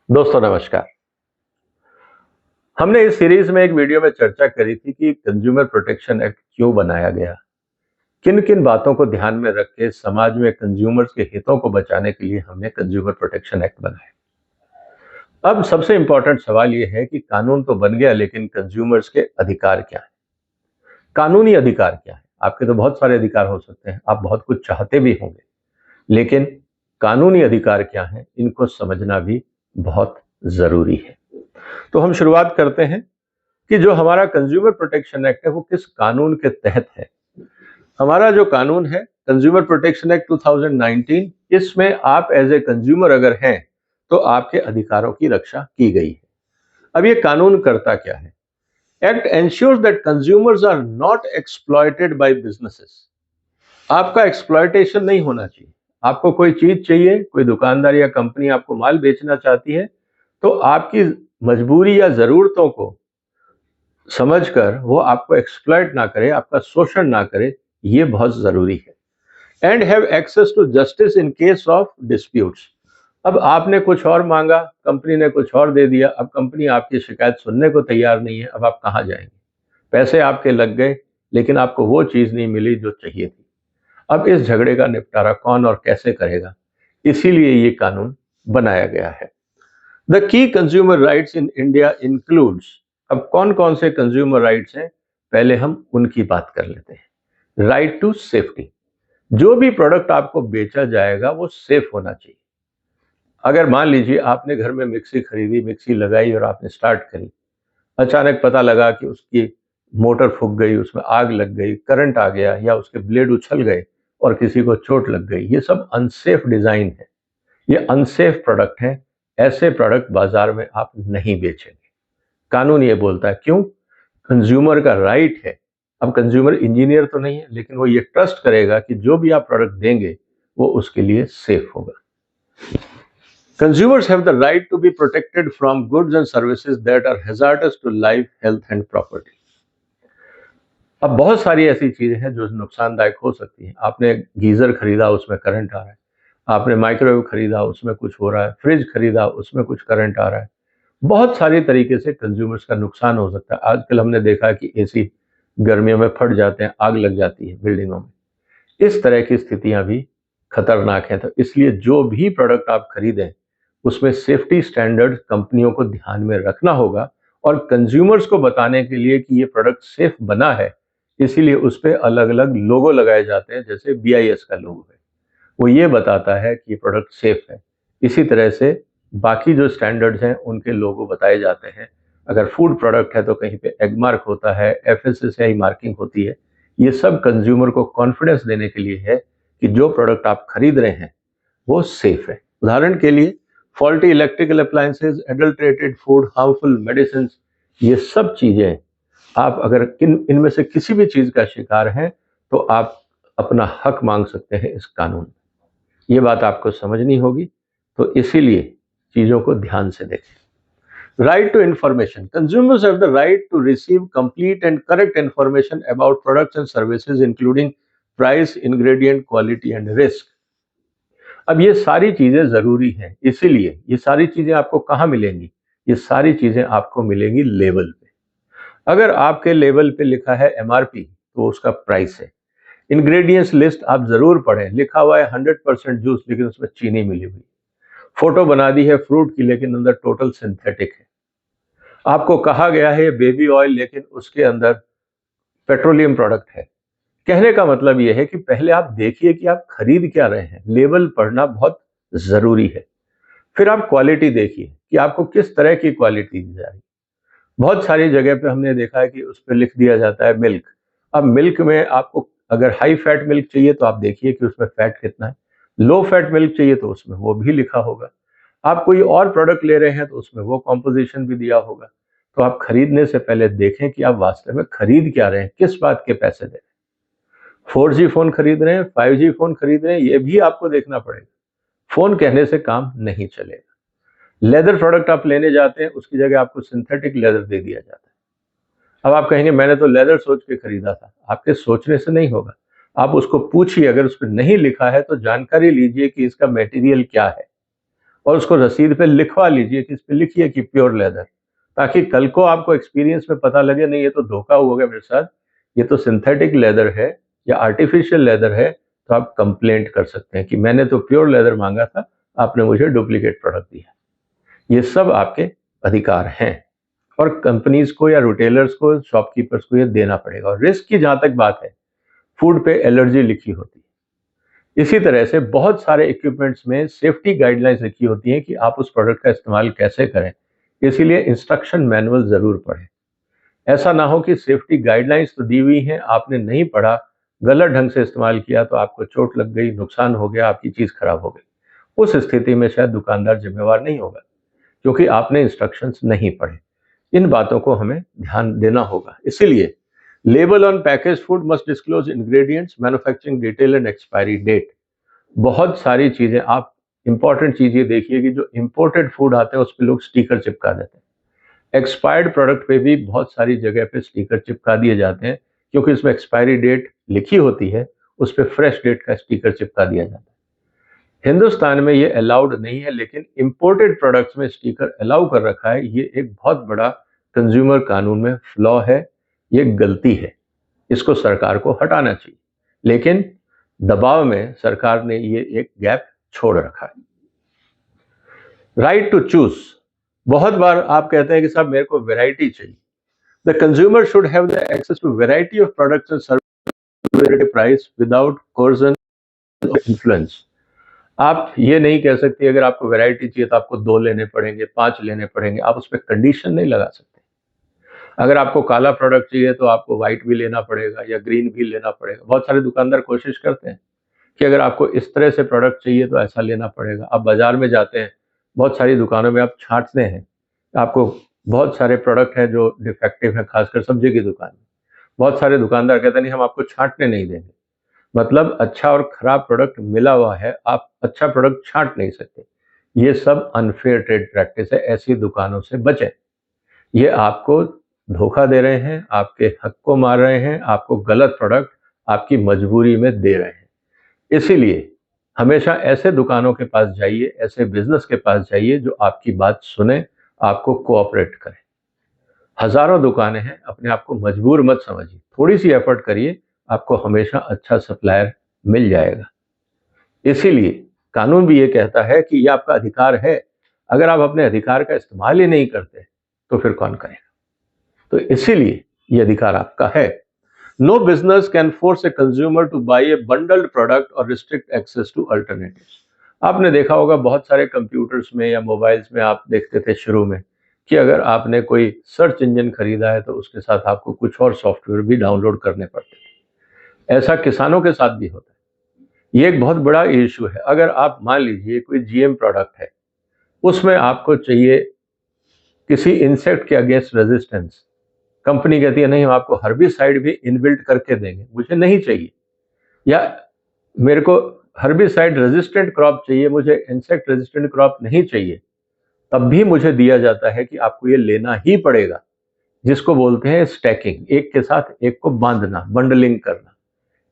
दोस्तों नमस्कार। हमने इस सीरीज में एक वीडियो में चर्चा करी थी कि कंज्यूमर प्रोटेक्शन एक्ट क्यों बनाया गया, किन किन बातों को ध्यान में रख के समाज में कंज्यूमर्स के हितों को बचाने के लिए हमने कंज्यूमर प्रोटेक्शन एक्ट बनाया। अब सबसे इंपॉर्टेंट सवाल यह है कि कानून तो बन गया, लेकिन कंज्यूमर्स के अधिकार क्या है, कानूनी अधिकार क्या है। आपके तो बहुत सारे अधिकार हो सकते हैं, आप बहुत कुछ चाहते भी होंगे, लेकिन कानूनी अधिकार क्या है, इनको समझना भी बहुत जरूरी है। तो हम शुरुआत करते हैं कि जो हमारा कंज्यूमर प्रोटेक्शन एक्ट है वो किस कानून के तहत है। हमारा जो कानून है कंज्यूमर प्रोटेक्शन एक्ट 2019, इसमें आप एज ए कंज्यूमर अगर हैं तो आपके अधिकारों की रक्षा की गई है। अब ये कानून करता क्या है? Act ensures that consumers are not exploited by businesses. आपका एक्सप्लॉयटेशन नहीं होना चाहिए। आपको कोई चीज चाहिए, कोई दुकानदार या कंपनी आपको माल बेचना चाहती है, तो आपकी मजबूरी या जरूरतों को समझकर वो आपको एक्सप्लॉइट ना करे, आपका शोषण ना करे, ये बहुत जरूरी है। And have access to justice in case of disputes. अब आपने कुछ और मांगा, कंपनी ने कुछ और दे दिया, अब कंपनी आपकी शिकायत सुनने को तैयार नहीं है, अब आप कहाँ जाएंगे? पैसे आपके लग गए, लेकिन आपको वो चीज नहीं मिली जो चाहिए थी। अब इस झगड़े का निपटारा कौन और कैसे करेगा? इसीलिए ये कानून बनाया गया है। The key consumer rights in India includes. अब कौन कौन से कंज्यूमर राइट्स हैं, पहले हम उनकी बात कर लेते हैं। Right to safety. जो भी प्रोडक्ट आपको बेचा जाएगा वो सेफ होना चाहिए। अगर मान लीजिए आपने घर में मिक्सी खरीदी, मिक्सी लगाई और आपने स्टार्ट करी, अचानक पता लगा कि उसकी मोटर फूक गई, उसमें आग लग गई, करंट आ गया या उसके ब्लेड उछल गए और किसी को चोट लग गई, ये सब अनसेफ डिजाइन है, ये अनसेफ प्रोडक्ट है। ऐसे प्रोडक्ट बाजार में आप नहीं बेचेंगे। कानून ये बोलता है। क्यों? कंज्यूमर का राइट है। अब कंज्यूमर इंजीनियर तो नहीं है, लेकिन वो ये ट्रस्ट करेगा कि जो भी आप प्रोडक्ट देंगे वो उसके लिए सेफ होगा। Consumers have the right to be protected from goods and services that are hazardous to life, health and property. अब बहुत सारी ऐसी चीजें हैं जो नुकसानदायक हो सकती हैं। आपने गीजर खरीदा, उसमें करंट आ रहा है। आपने माइक्रोवेव खरीदा, उसमें कुछ हो रहा है। फ्रिज खरीदा, उसमें कुछ करंट आ रहा है। बहुत सारी तरीके से कंज्यूमर्स का नुकसान हो सकता है। आजकल हमने देखा कि एसी गर्मियों में फट जाते हैं, आग लग जाती है बिल्डिंगों में। इस तरह की स्थितियां भी खतरनाक हैं। तो इसलिए जो भी प्रोडक्ट आप खरीदें उसमें सेफ्टी स्टैंडर्ड कंपनियों को ध्यान में रखना होगा, और कंज्यूमर्स को बताने के लिए कि ये प्रोडक्ट सेफ बना है, इसीलिए उस पर अलग अलग लोगो लगाए जाते हैं। जैसे BIS का लोगो है, वो ये बताता है कि ये प्रोडक्ट सेफ है। इसी तरह से बाकी जो स्टैंडर्ड्स हैं उनके लोगो बताए जाते हैं। अगर फूड प्रोडक्ट है तो कहीं पे एग मार्क होता है, FSSAI मार्किंग होती है। ये सब कंज्यूमर को कॉन्फिडेंस देने के लिए है कि जो प्रोडक्ट आप खरीद रहे हैं वो सेफ है। उदाहरण के लिए faulty electrical appliances, adulterated food, harmful medicine, ये सब चीजें आप अगर इनमें से किसी भी चीज का शिकार हैं तो आप अपना हक मांग सकते हैं इस कानून में। ये बात आपको समझनी होगी, तो इसीलिए चीजों को ध्यान से देखें। Right to information. Consumers have the right to receive complete and correct information about products and services including price, ingredient, quality and risk. अब ये सारी चीजें जरूरी हैं, इसीलिए ये सारी चीजें आपको कहाँ मिलेंगी? ये सारी चीजें आपको मिलेंगी लेबल पे। अगर आपके लेबल पे लिखा है MRP तो उसका प्राइस है। इंग्रेडिएंट्स लिस्ट आप जरूर पढ़ें। लिखा हुआ है 100% जूस, लेकिन उसमें चीनी मिली हुई। फोटो बना दी है फ्रूट की, लेकिन अंदर टोटल सिंथेटिक है। आपको कहा गया है बेबी ऑयल, लेकिन उसके अंदर पेट्रोलियम प्रोडक्ट है। कहने का मतलब यह है कि पहले आप देखिए कि आप खरीद क्या रहे हैं। लेबल पढ़ना बहुत जरूरी है। फिर आप क्वालिटी देखिए कि आपको किस तरह की क्वालिटी दी जा रही है। बहुत सारी जगह पे हमने देखा है कि उस पर लिख दिया जाता है मिल्क। अब मिल्क में आपको अगर हाई फैट मिल्क चाहिए तो आप देखिए कि उसमें फैट कितना है। लो फैट मिल्क चाहिए तो उसमें वो भी लिखा होगा। आप कोई और प्रोडक्ट ले रहे हैं तो उसमें वो कॉम्पोजिशन भी दिया होगा। तो आप खरीदने से पहले देखें कि आप वास्तव में खरीद क्या रहे हैं, किस बात के पैसे दे रहे हैं। 4G फोन खरीद रहे हैं, 5G फोन खरीद रहे हैं, ये भी आपको देखना पड़ेगा। फोन कहने से काम नहीं चलेगा। लेदर प्रोडक्ट आप लेने जाते हैं, उसकी जगह आपको सिंथेटिक लेदर दे दिया जाता है। अब आप कहेंगे मैंने तो लेदर सोच के खरीदा था। आपके सोचने से नहीं होगा। आप उसको पूछिए, अगर उस पर नहीं लिखा है तो जानकारी लीजिए कि इसका मटेरियल क्या है। और उसको रसीद पे लिखवा लीजिए कि इस पे लिखिए कि प्योर लेदर, ताकि कल को आपको एक्सपीरियंस में पता लगे नहीं ये तो धोखा हो गया मेरे साथ, ये तो सिंथेटिक लेदर है या आर्टिफिशियल लेदर है, तो आप कंप्लेंट कर सकते हैं कि मैंने तो प्योर लेदर मांगा था, आपने मुझे डुप्लीकेट प्रोडक्ट दिया। ये सब आपके अधिकार हैं और कंपनीज को या रिटेलर्स को, शॉपकीपर्स को ये देना पड़ेगा। और रिस्क की जहां तक बात है, फूड पे एलर्जी लिखी होती है। इसी तरह से बहुत सारे इक्विपमेंट्स में सेफ्टी गाइडलाइंस लिखी होती हैं कि आप उस प्रोडक्ट का इस्तेमाल कैसे करें, इसीलिए इंस्ट्रक्शन मैनुअल जरूर पढ़ें। ऐसा ना हो कि सेफ्टी गाइडलाइंस तो दी हुई हैं, आपने नहीं पढ़ा, गलत ढंग से इस्तेमाल किया तो आपको चोट लग गई, नुकसान हो गया, आपकी चीज खराब हो गई। उस स्थिति में शायद दुकानदार जिम्मेवार नहीं होगा, क्योंकि आपने इंस्ट्रक्शंस नहीं पढ़े। इन बातों को हमें ध्यान देना होगा। इसीलिए label on package food must disclose ingredients, manufacturing detail and expiry date. बहुत सारी चीजें, आप इंपॉर्टेंट चीज ये देखिए कि जो इंपोर्टेड फूड आते हैं उस पर लोग स्टिकर चिपका देते हैं। एक्सपायर्ड प्रोडक्ट पे भी बहुत सारी जगह पे स्टिकर चिपका दिए जाते हैं, क्योंकि उसमें एक्सपायरी डेट लिखी होती है, उस पर फ्रेश डेट का स्टिकर चिपका दिया जाता है। हिंदुस्तान में ये अलाउड नहीं है, लेकिन इंपोर्टेड प्रोडक्ट्स में स्टिकर अलाउ कर रखा है। ये एक बहुत बड़ा कंज्यूमर कानून में फ्लॉ है, ये गलती है, इसको सरकार को हटाना चाहिए। लेकिन दबाव में सरकार ने ये एक गैप छोड़ रखा है। राइट टू चूज, बहुत बार आप कहते हैं कि साहब मेरे को वैरायटी चाहिए। The consumer should have the access to variety of products and service price without coercion और इन्फ्लुएंस। आप ये नहीं कह सकते अगर आपको वैरायटी चाहिए तो आपको 2 लेने पड़ेंगे, 5 लेने पड़ेंगे, आप उस पर कंडीशन नहीं लगा सकते। अगर आपको काला प्रोडक्ट चाहिए तो आपको व्हाइट भी लेना पड़ेगा या ग्रीन भी लेना पड़ेगा। बहुत सारे दुकानदार कोशिश करते हैं कि अगर आपको इस तरह से प्रोडक्ट चाहिए तो ऐसा लेना पड़ेगा। आप बाजार में जाते हैं, बहुत सारी दुकानों में आप छांटते हैं, आपको बहुत सारे प्रोडक्ट हैं जो डिफेक्टिव हैं, खासकर सब्जी की दुकान में। बहुत सारे दुकानदार कहते हैं नहीं हम आपको छांटने नहीं देंगे। मतलब अच्छा और खराब प्रोडक्ट मिला हुआ है, आप अच्छा प्रोडक्ट छांट नहीं सकते। ये सब अनफेयर ट्रेड प्रैक्टिस है, ऐसी दुकानों से बचें। ये आपको धोखा दे रहे हैं, आपके हक को मार रहे हैं, आपको गलत प्रोडक्ट आपकी मजबूरी में दे रहे हैं। इसीलिए हमेशा ऐसे दुकानों के पास जाइए, ऐसे बिजनेस के पास जाइए जो आपकी बात सुने, आपको कोऑपरेट करें। हजारों दुकानें हैं, अपने आप को मजबूर मत समझिए, थोड़ी सी एफर्ट करिए, आपको हमेशा अच्छा सप्लायर मिल जाएगा। इसीलिए कानून भी ये कहता है कि ये आपका अधिकार है। अगर आप अपने अधिकार का इस्तेमाल ही नहीं करते तो फिर कौन करेगा? तो इसीलिए ये अधिकार आपका है। No business can force a consumer to buy a bundled product और रिस्ट्रिक्ट एक्सेस टू अल्टरनेटिव्स। आपने देखा होगा बहुत सारे कंप्यूटर्स में या मोबाइल्स में आप देखते थे शुरू में कि अगर आपने कोई सर्च इंजन खरीदा है तो उसके साथ आपको कुछ और सॉफ्टवेयर भी डाउनलोड करने पड़ते थे। ऐसा किसानों के साथ भी होता है। ये एक बहुत बड़ा इशू है। अगर आप मान लीजिए कोई जीएम प्रोडक्ट है, उसमें आपको चाहिए किसी इंसेक्ट के अगेंस्ट रेजिस्टेंस, कंपनी कहती है नहीं हम आपको हर्बिसाइड भी इनबिल्ट करके देंगे, मुझे नहीं चाहिए। या मेरे को हर्बिसाइड रेजिस्टेंट क्रॉप चाहिए, मुझे इंसेक्ट रेजिस्टेंट क्रॉप नहीं चाहिए, तब भी मुझे दिया जाता है कि आपको ये लेना ही पड़ेगा, जिसको बोलते हैं स्टैकिंग, एक के साथ एक को बांधना, बंडलिंग करना।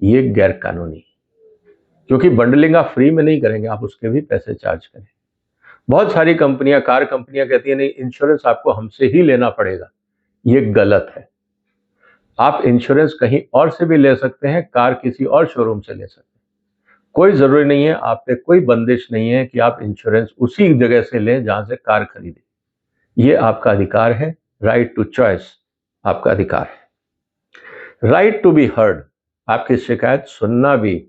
ये गैर कानूनी, क्योंकि बंडलिंग आप फ्री में नहीं करेंगे, आप उसके भी पैसे चार्ज करें। बहुत सारी कंपनियां, कार कंपनियां कहती है नहीं इंश्योरेंस आपको हमसे ही लेना पड़ेगा। ये गलत है। आप इंश्योरेंस कहीं और से भी ले सकते हैं, कार किसी और शोरूम से ले सकते हैं। कोई जरूरी नहीं है, आप पे कोई बंदिश नहीं है कि आप इंश्योरेंस उसी जगह से लें जहां से कार खरीदें। ये आपका अधिकार है। राइट टू चॉइस आपका अधिकार है। राइट टू बी हर्ड, आपकी शिकायत सुनना भी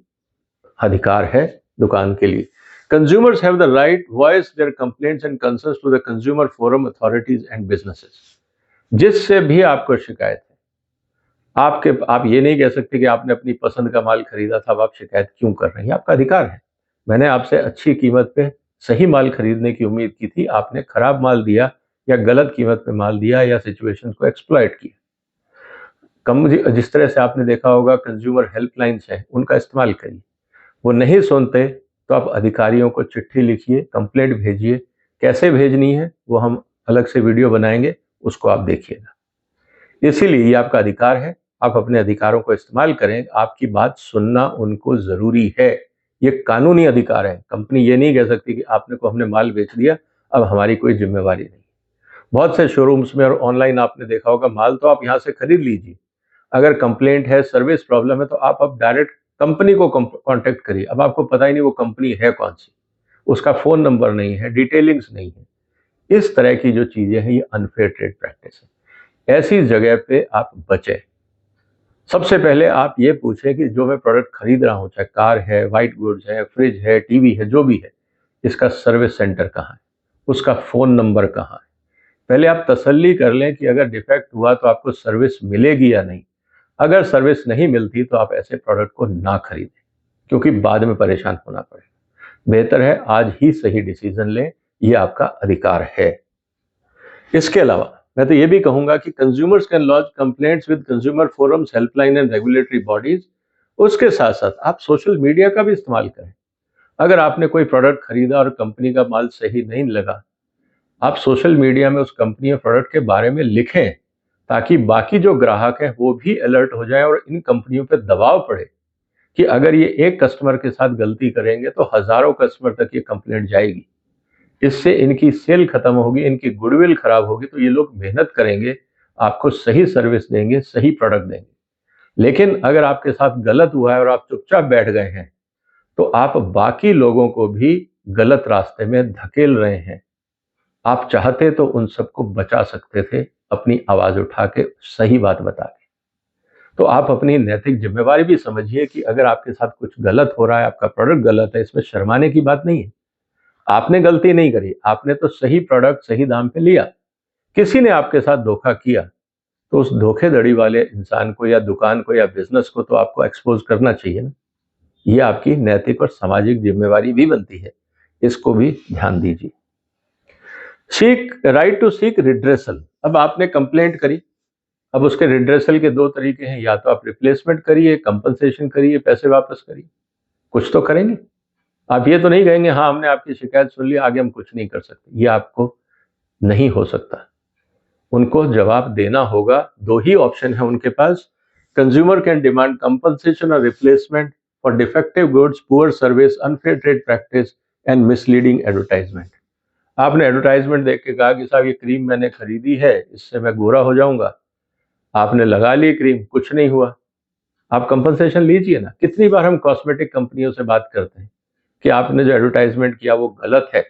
अधिकार है दुकान के लिए। Consumers have the right voice their complaints and concerns to the consumer forum, authorities and businesses. जिससे भी आपको शिकायत है, आप ये नहीं कह सकते कि आपने अपनी पसंद का माल खरीदा था, अब आप शिकायत क्यों कर रहे हैं? आपका अधिकार है। मैंने आपसे अच्छी कीमत पे सही माल खरीदने की उम्मीद की थी, आपने खराब माल दिया या गलत कीमत पे माल दिया या सिचुएशन को एक्सप्लॉइट किया। जिस तरह से आपने देखा होगा कंज्यूमर हेल्पलाइंस है, उनका इस्तेमाल करिए। वो नहीं सुनते तो आप अधिकारियों को चिट्ठी लिखिए, कंप्लेंट भेजिए। कैसे भेजनी है वो हम अलग से वीडियो बनाएंगे, उसको आप देखिएगा। इसीलिए ये आपका अधिकार है, आप अपने अधिकारों को इस्तेमाल करें। आपकी बात सुनना उनको जरूरी है, ये कानूनी अधिकार है। कंपनी ये नहीं कह सकती कि आपने को हमने माल बेच दिया, अब हमारी कोई जिम्मेवारी नहीं। बहुत से शोरूम्स में और ऑनलाइन आपने देखा होगा, माल तो आप यहाँ से खरीद लीजिए, अगर कंप्लेंट है, सर्विस प्रॉब्लम है, तो आप अब डायरेक्ट कंपनी को कांटेक्ट करिए। अब आपको पता ही नहीं वो कंपनी है कौन सी, उसका फोन नंबर नहीं है, डिटेलिंग्स नहीं है। इस तरह की जो चीजें हैं ये अनफेयर ट्रेड प्रैक्टिस है। ऐसी जगह पे आप बचें। सबसे पहले आप ये पूछें कि जो मैं प्रोडक्ट खरीद रहा हूं, चाहे कार है, व्हाइट गुड्स है, फ्रिज है, टीवी है, जो भी है, इसका सर्विस सेंटर कहाँ है, उसका फोन नंबर कहाँ है। पहले आप तसल्ली कर लें कि अगर डिफेक्ट हुआ तो आपको सर्विस मिलेगी या नहीं। अगर सर्विस नहीं मिलती तो आप ऐसे प्रोडक्ट को ना खरीदें, क्योंकि बाद में परेशान होना पड़ेगा। बेहतर है आज ही सही डिसीजन लें, ये आपका अधिकार है। इसके अलावा मैं तो ये भी कहूंगा कि consumers can launch complaints with consumer forums, helpline and regulatory bodies. उसके साथ साथ आप सोशल मीडिया का भी इस्तेमाल करें। अगर आपने कोई प्रोडक्ट खरीदा और कंपनी का माल सही नहीं लगा, आप सोशल मीडिया में उस कंपनी और प्रोडक्ट के बारे में लिखें, ताकि बाकी जो ग्राहक हैं वो भी अलर्ट हो जाएं और इन कंपनियों पर दबाव पड़े कि अगर ये एक कस्टमर के साथ गलती करेंगे तो हजारों कस्टमर तक ये कंप्लेंट जाएगी। इससे इनकी सेल खत्म होगी, इनकी गुडविल खराब होगी, तो ये लोग मेहनत करेंगे, आपको सही सर्विस देंगे, सही प्रोडक्ट देंगे। लेकिन अगर आपके साथ गलत हुआ है और आप चुपचाप बैठ गए हैं, तो आप बाकी लोगों को भी गलत रास्ते में धकेल रहे हैं। आप चाहते तो उन सबको बचा सकते थे, अपनी आवाज उठा के, सही बात बता के। तो आप अपनी नैतिक जिम्मेवारी भी समझिए कि अगर आपके साथ कुछ गलत हो रहा है, आपका प्रोडक्ट गलत है, इसमें शर्माने की बात नहीं है। आपने गलती नहीं करी, आपने तो सही प्रोडक्ट सही दाम पे लिया। किसी ने आपके साथ धोखा किया तो उस धोखेधड़ी वाले इंसान को या दुकान को या बिजनेस को तो आपको एक्सपोज करना चाहिए ना। ये आपकी नैतिक और सामाजिक जिम्मेवारी भी बनती है, इसको भी ध्यान दीजिए। Seek right to seek redressal. अब आपने कंप्लेंट करी, अब उसके रिड्रेसल के दो तरीके हैं, या तो आप रिप्लेसमेंट करिए, कंपनसेशन करिए, पैसे वापस करिए, कुछ तो करेंगे। आप ये तो नहीं कहेंगे हाँ हमने आपकी शिकायत सुन ली, आगे हम कुछ नहीं कर सकते। ये आपको नहीं हो सकता। उनको जवाब देना होगा। दो ही ऑप्शन है उनके पास। कंज्यूमर कैन डिमांड कंपनसेशन और replacement for defective goods, poor service, unfair trade practice and misleading advertisement. आपने एडवर्टाइजमेंट देख के कहा कि साहब ये क्रीम मैंने खरीदी है, इससे मैं गोरा हो जाऊंगा। आपने लगा ली क्रीम, कुछ नहीं हुआ, आप कंपनसेशन लीजिए ना। कितनी बार हम कॉस्मेटिक कंपनियों से बात करते हैं कि आपने जो एडवर्टाइजमेंट किया वो गलत है,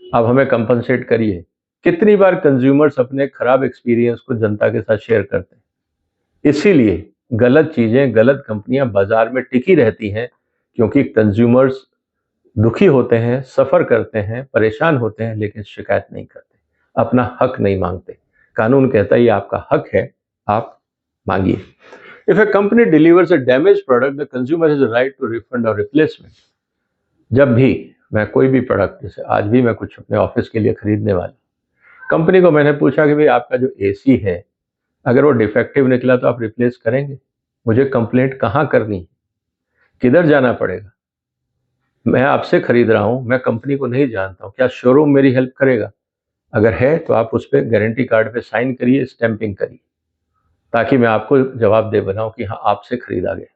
अब हमें कंपनसेट करिए। कितनी बार कंज्यूमर्स अपने खराब एक्सपीरियंस को जनता के साथ शेयर करते हैं। इसीलिए गलत चीजें, गलत कंपनियां बाजार में टिकी रहती हैं, क्योंकि कंज्यूमर्स दुखी होते हैं, सफर करते हैं, परेशान होते हैं, लेकिन शिकायत नहीं करते, अपना हक नहीं मांगते। कानून कहता है ये आपका हक है, आप मांगिए। If a company delivers a damage product, the consumer has a right to refund और रिप्लेसमेंट। जब भी मैं कोई भी प्रोडक्ट, जैसे आज भी मैं कुछ अपने ऑफिस के लिए खरीदने वाला, कंपनी को मैंने पूछा कि भाई आपका जो एसी है, अगर वो डिफेक्टिव निकला तो आप रिप्लेस करेंगे? मुझे कंप्लेंट कहाँ करनी है, किधर जाना पड़ेगा? मैं आपसे खरीद रहा हूँ, मैं कंपनी को नहीं जानता हूँ, क्या शोरूम मेरी हेल्प करेगा? अगर है तो आप उस पर गारंटी कार्ड पे साइन करिए, स्टैंपिंग करिए, ताकि मैं आपको जवाब दे बनाऊं कि हाँ आपसे खरीदा गया।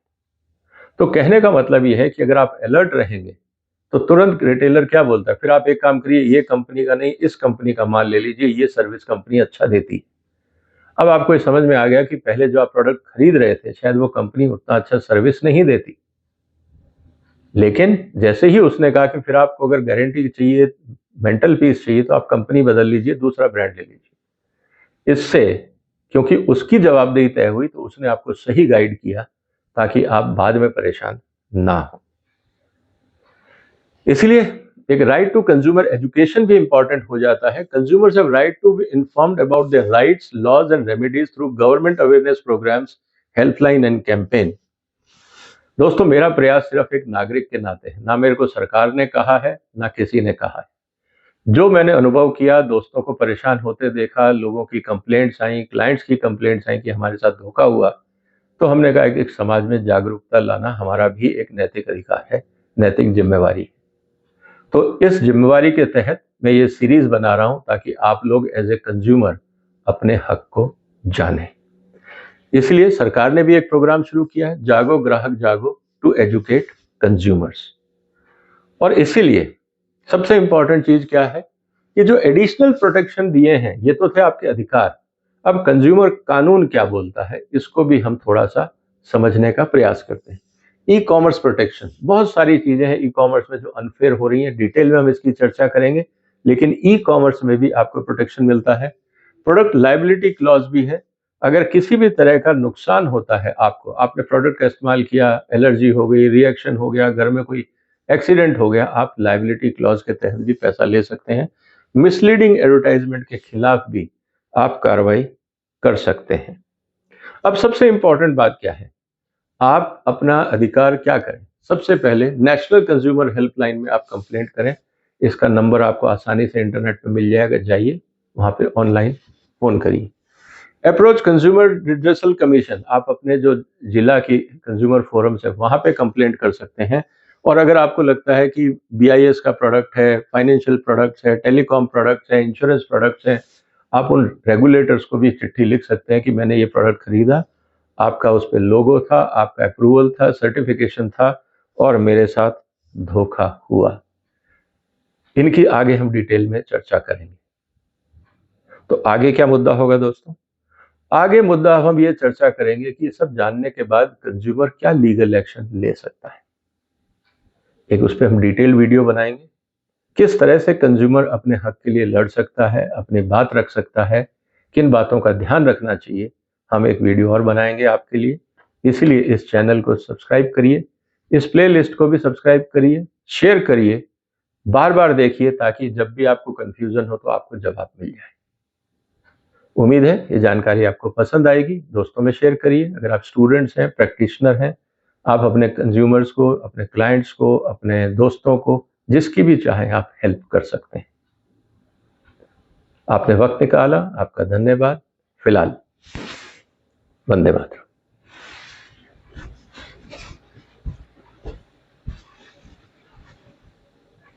तो कहने का मतलब ये है कि अगर आप अलर्ट रहेंगे तो तुरंत रिटेलर क्या बोलता है, फिर आप एक काम करिए, ये कंपनी का नहीं, इस कंपनी का माल ले लीजिए, ये सर्विस कंपनी अच्छा देती है। अब आपको ये समझ में आ गया कि पहले जो आप प्रोडक्ट खरीद रहे थे, शायद वो कंपनी उतना अच्छा सर्विस नहीं देती। लेकिन जैसे ही उसने कहा कि फिर आपको अगर गारंटी चाहिए, मेंटल पीस चाहिए, तो आप कंपनी बदल लीजिए, दूसरा ब्रांड ले लीजिए। इससे क्योंकि उसकी जवाबदेही तय हुई, तो उसने आपको सही गाइड किया, ताकि आप बाद में परेशान ना हो। इसलिए एक राइट टू कंज्यूमर एजुकेशन भी इंपॉर्टेंट हो जाता है। Consumers have right to be informed about their rights, laws and remedies through government awareness programmes, helpline and campaign. दोस्तों, मेरा प्रयास सिर्फ एक नागरिक के नाते है, ना मेरे को सरकार ने कहा है, ना किसी ने कहा है। जो मैंने अनुभव किया, दोस्तों को परेशान होते देखा, लोगों की कंप्लेंट्स आई, क्लाइंट्स की कंप्लेंट्स आई कि हमारे साथ धोखा हुआ, तो हमने कहा कि समाज में जागरूकता लाना हमारा भी एक नैतिक अधिकार है, नैतिक जिम्मेवारी है। तो इस जिम्मेवारी के तहत मैं ये सीरीज बना रहा हूं, ताकि आप लोग एज ए कंज्यूमर अपने हक को जानें। इसलिए सरकार ने भी एक प्रोग्राम शुरू किया है, जागो ग्राहक जागो, टू एजुकेट कंज्यूमर्स। और इसीलिए सबसे इंपॉर्टेंट चीज क्या है, ये जो एडिशनल प्रोटेक्शन दिए हैं ये तो थे आपके अधिकार, अब कंज्यूमर कानून क्या बोलता है इसको भी हम थोड़ा सा समझने का प्रयास करते हैं। ई कॉमर्स प्रोटेक्शन, बहुत सारी चीजें हैं ई कॉमर्स में जो अनफेयर हो रही हैं, डिटेल में हम इसकी चर्चा करेंगे, लेकिन ई कॉमर्स में भी आपको प्रोटेक्शन मिलता है। प्रोडक्ट लाइबिलिटी क्लॉज भी है, अगर किसी भी तरह का नुकसान होता है आपको, आपने प्रोडक्ट का इस्तेमाल किया, एलर्जी हो गई, रिएक्शन हो गया, घर में कोई एक्सीडेंट हो गया, आप लाइबिलिटी क्लॉज के तहत भी पैसा ले सकते हैं। मिसलीडिंग एडवर्टाइजमेंट के खिलाफ भी आप कार्रवाई कर सकते हैं। अब सबसे इंपॉर्टेंट बात क्या है, आप अपना अधिकार क्या करें। सबसे पहले नेशनल कंज्यूमर हेल्पलाइन में आप कंप्लेंट करें, इसका नंबर आपको आसानी से इंटरनेट पे मिल जाएगा, जाइए वहां पे ऑनलाइन फोन करिए। अप्रोच कंज्यूमर रिड्रेसल कमीशन, आप अपने जो जिला की कंज्यूमर फोरम्स है वहां पे कंप्लेंट कर सकते हैं। और अगर आपको लगता है कि बीआईएस का प्रोडक्ट है, फाइनेंशियल प्रोडक्ट्स है, टेलीकॉम प्रोडक्ट्स है, इंश्योरेंस प्रोडक्ट्स है, आप उन रेगुलेटर्स को भी चिट्ठी लिख सकते हैं कि मैंने ये प्रोडक्ट खरीदा, आपका उस पर लोगो था, आपका अप्रूवल था, सर्टिफिकेशन था और मेरे साथ धोखा हुआ। इनकी आगे हम डिटेल में चर्चा करेंगे। तो आगे क्या मुद्दा होगा दोस्तों, आगे मुद्दा हम ये चर्चा करेंगे कि ये सब जानने के बाद कंज्यूमर क्या लीगल एक्शन ले सकता है। एक उस पर हम डिटेल वीडियो बनाएंगे, किस तरह से कंज्यूमर अपने हक के लिए लड़ सकता है, अपनी बात रख सकता है, किन बातों का ध्यान रखना चाहिए, हम एक वीडियो और बनाएंगे आपके लिए। इसीलिए इस चैनल को सब्सक्राइब करिए, इस प्लेलिस्ट को भी सब्सक्राइब करिए, शेयर करिए, बार बार देखिए, ताकि जब भी आपको कंफ्यूजन हो तो आपको जवाब मिल जाए। उम्मीद है ये जानकारी आपको पसंद आएगी, दोस्तों में शेयर करिए। अगर आप स्टूडेंट्स हैं, प्रैक्टिशनर हैं, आप अपने कंज्यूमर्स को, अपने क्लाइंट्स को, अपने दोस्तों को, जिसकी भी चाहे आप हेल्प कर सकते हैं। आपने वक्त निकाला, आपका धन्यवाद। फिलहाल वंदे मातरम।